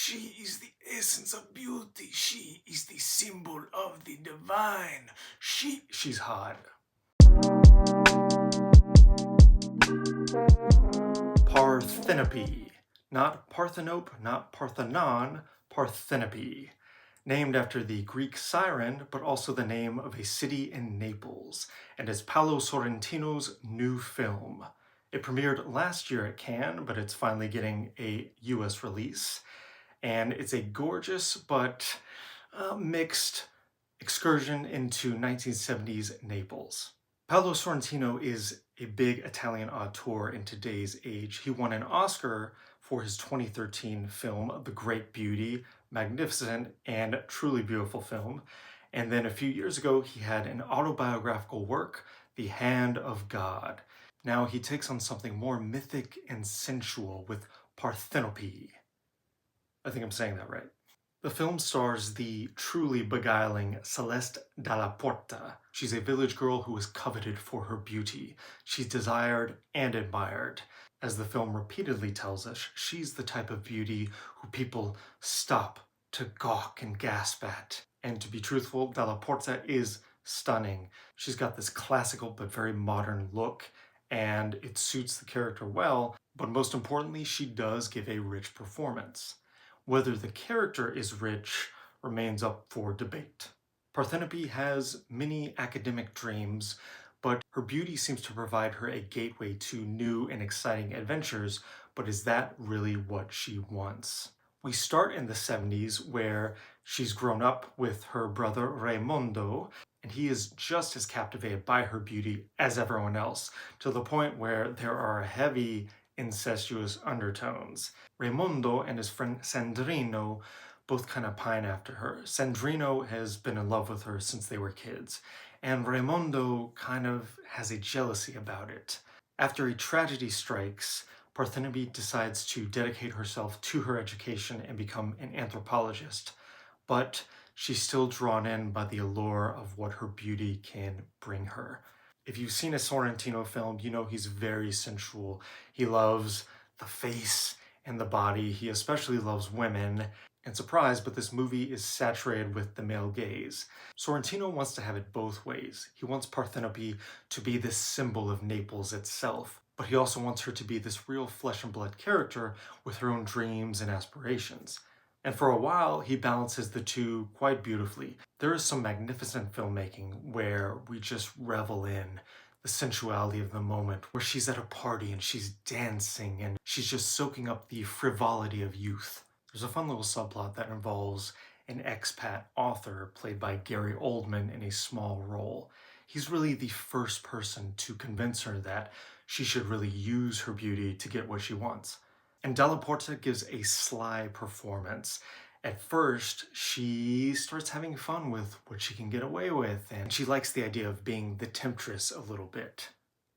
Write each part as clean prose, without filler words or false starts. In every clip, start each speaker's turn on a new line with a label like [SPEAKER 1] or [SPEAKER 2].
[SPEAKER 1] She is the essence of beauty. She is the symbol of the divine. She's hot. Parthenope. Not Parthenope, not Parthenon, Parthenope. Named after the Greek siren, but also the name of a city in Naples, and is Paolo Sorrentino's new film. It premiered last year at Cannes, but it's finally getting a US release. And it's a gorgeous but mixed excursion into 1970s Naples. Paolo Sorrentino is a big Italian auteur in today's age. He won an Oscar for his 2013 film, The Great Beauty, magnificent and truly beautiful film. And then a few years ago, he had an autobiographical work, The Hand of God. Now he takes on something more mythic and sensual with Parthenope. I think I'm saying that right. The film stars the truly beguiling Celeste Dalla Porta. She's a village girl who is coveted for her beauty. She's desired and admired. As the film repeatedly tells us, she's the type of beauty who people stop to gawk and gasp at. And to be truthful, Dalla Porta is stunning. She's got this classical but very modern look, and it suits the character well, but most importantly, she does give a rich performance. Whether the character is rich remains up for debate. Parthenope has many academic dreams, but her beauty seems to provide her a gateway to new and exciting adventures, but is that really what she wants? We start in the 70s where she's grown up with her brother Raimondo, and he is just as captivated by her beauty as everyone else, to the point where there are heavy incestuous undertones. Raimondo and his friend Sandrino both kind of pine after her. Sandrino has been in love with her since they were kids, and Raimondo kind of has a jealousy about it. After a tragedy strikes, Parthenope decides to dedicate herself to her education and become an anthropologist, but she's still drawn in by the allure of what her beauty can bring her. If you've seen a Sorrentino film, you know he's very sensual. He loves the face and the body. He especially loves women. And surprise, but this movie is saturated with the male gaze. Sorrentino wants to have it both ways. He wants Parthenope to be this symbol of Naples itself, but he also wants her to be this real flesh and blood character with her own dreams and aspirations. And for a while, he balances the two quite beautifully. There is some magnificent filmmaking where we just revel in the sensuality of the moment, where she's at a party and she's dancing and she's just soaking up the frivolity of youth. There's a fun little subplot that involves an expat author played by Gary Oldman in a small role. He's really the first person to convince her that she should really use her beauty to get what she wants. And Dalla Porta gives a sly performance. At first, she starts having fun with what she can get away with, and she likes the idea of being the temptress a little bit.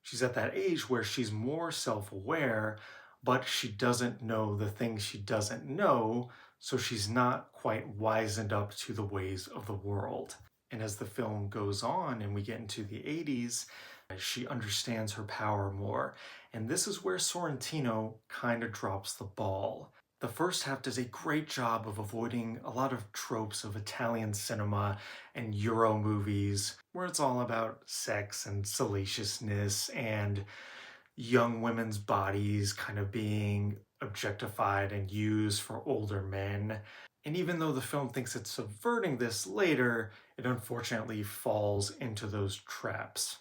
[SPEAKER 1] She's at that age where she's more self-aware, but she doesn't know the things she doesn't know, so she's not quite wizened up to the ways of the world. And as the film goes on and we get into the 80s, she understands her power more. And this is where Sorrentino kind of drops the ball. The first half does a great job of avoiding a lot of tropes of Italian cinema and Euro movies, where it's all about sex and salaciousness and young women's bodies kind of being objectified and used for older men. And even though the film thinks it's subverting this later, it unfortunately falls into those traps.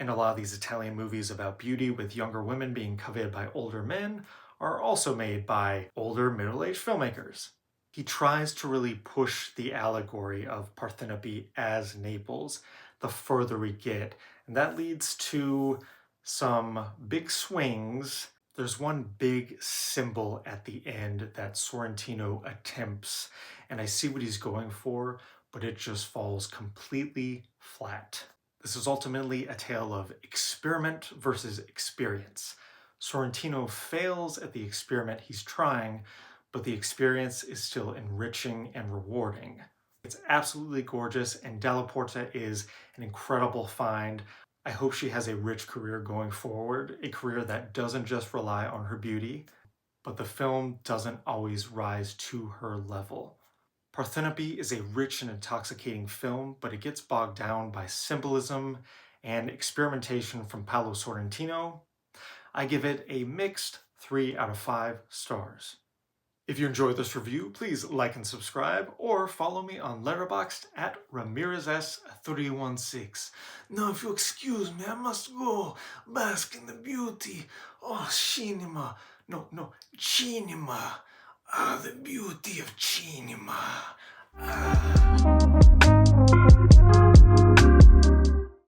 [SPEAKER 1] And a lot of these Italian movies about beauty with younger women being coveted by older men are also made by older middle-aged filmmakers. He tries to really push the allegory of Parthenope as Naples the further we get, and that leads to some big swings. There's one big symbol at the end that Sorrentino attempts, and I see what he's going for, but it just falls completely flat. This is ultimately a tale of experiment versus experience. Sorrentino fails at the experiment he's trying, but the experience is still enriching and rewarding. It's absolutely gorgeous, and Dalla Porta is an incredible find. I hope she has a rich career going forward, a career that doesn't just rely on her beauty. but the film doesn't always rise to her level. Parthenope is a rich and intoxicating film, but it gets bogged down by symbolism and experimentation from Paolo Sorrentino. I give it a mixed 3 out of 5 stars. If you enjoyed this review, please like and subscribe, or follow me on Letterboxd at RamirezS316. Now, if you excuse me, I must go bask in the beauty. Oh, cinema. No, cinema. Ah, the beauty of cinema. Ah.